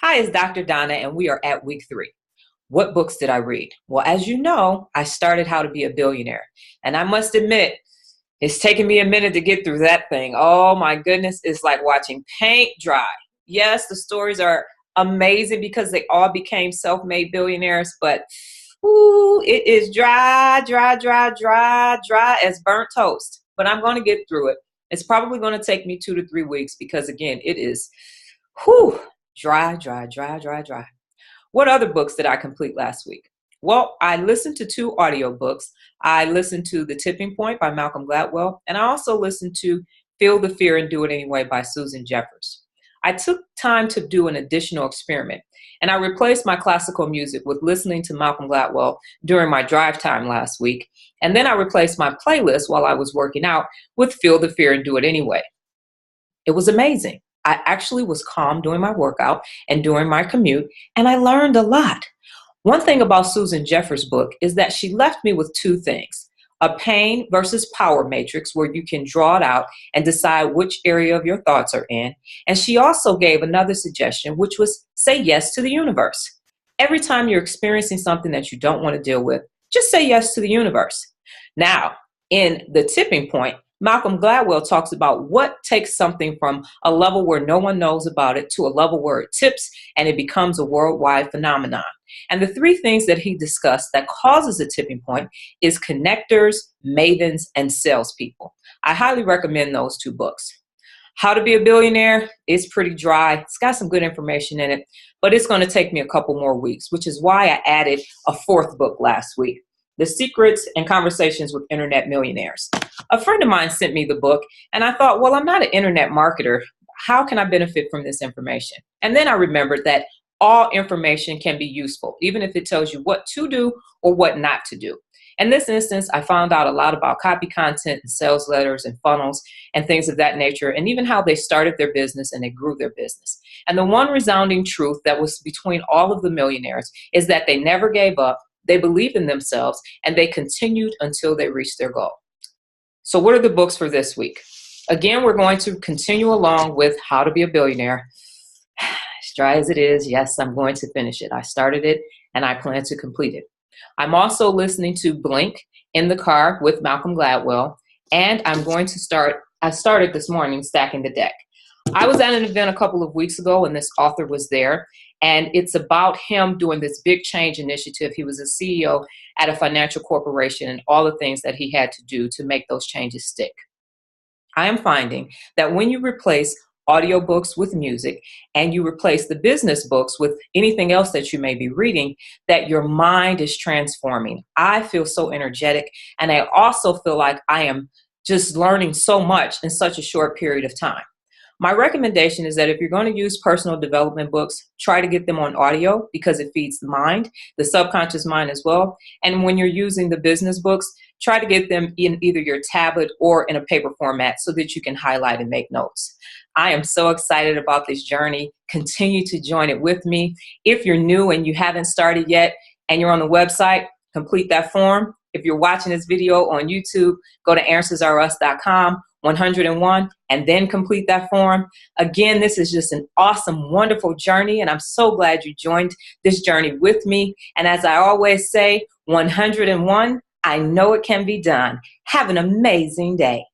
Hi, it's Dr. Donna, and we are at week 3. What books did I read? Well, as you know, I started How to Be a Billionaire. And I must admit, it's taken me a minute to get through that thing. Oh my goodness, it's like watching paint dry. Yes, the stories are amazing because they all became self-made billionaires, but ooh, it is dry, dry, dry, dry, dry as burnt toast. But I'm going to get through it. It's probably going to take me 2 to 3 weeks because, again, it is whew, dry, dry, dry, dry, dry. What other books did I complete last week? Well, I listened to 2 audiobooks. I listened to The Tipping Point by Malcolm Gladwell, and I also listened to Feel the Fear and Do It Anyway by Susan Jeffers. I took time to do an additional experiment, and I replaced my classical music with listening to Malcolm Gladwell during my drive time last week, and then I replaced my playlist while I was working out with Feel the Fear and Do It Anyway. It was amazing. I actually was calm during my workout and during my commute, and I learned a lot. One thing about Susan Jeffers' book is that she left me with 2 things: a pain versus power matrix where you can draw it out and decide which area of your thoughts are in. And she also gave another suggestion, which was say yes to the universe. Every time you're experiencing something that you don't want to deal with, just say yes to the universe. Now, in The Tipping Point, Malcolm Gladwell talks about what takes something from a level where no one knows about it to a level where it tips and it becomes a worldwide phenomenon. And the 3 things that he discussed that causes a tipping point is connectors, mavens, and salespeople. I highly recommend those 2 books. How to Be a Billionaire is pretty dry. It's got some good information in it, but it's going to take me a couple more weeks, which is why I added a 4th book last week: The Secrets and Conversations with Internet Millionaires. A friend of mine sent me the book, and I thought, well, I'm not an internet marketer. How can I benefit from this information? And then I remembered that all information can be useful, even if it tells you what to do or what not to do. In this instance, I found out a lot about copy content and sales letters and funnels and things of that nature, and even how they started their business and they grew their business. And the one resounding truth that was between all of the millionaires is that they never gave up, they believed in themselves, and they continued until they reached their goal. So what are the books for this week? Again, we're going to continue along with How to Be a Billionaire. As dry as it is, yes, I'm going to finish it. I started it and I plan to complete it. I'm also listening to Blink in the car with Malcolm Gladwell, and I started this morning Stacking the Deck. I was at an event a couple of weeks ago and this author was there, and it's about him doing this big change initiative. He was a CEO at a financial corporation and all the things that he had to do to make those changes stick. I am finding that when you replace audiobooks with music and you replace the business books with anything else that you may be reading, that your mind is transforming. I feel so energetic, and I also feel like I am just learning so much in such a short period of time. My recommendation is that if you're going to use personal development books, try to get them on audio because it feeds the mind, the subconscious mind as well. And when you're using the business books, try to get them in either your tablet or in a paper format so that you can highlight and make notes. I am so excited about this journey. Continue to join it with me. If you're new and you haven't started yet and you're on the website, complete that form. If you're watching this video on YouTube, go to answersrus.com, 101, and then complete that form. Again, this is just an awesome, wonderful journey, and I'm so glad you joined this journey with me. And as I always say, 101, I know it can be done. Have an amazing day.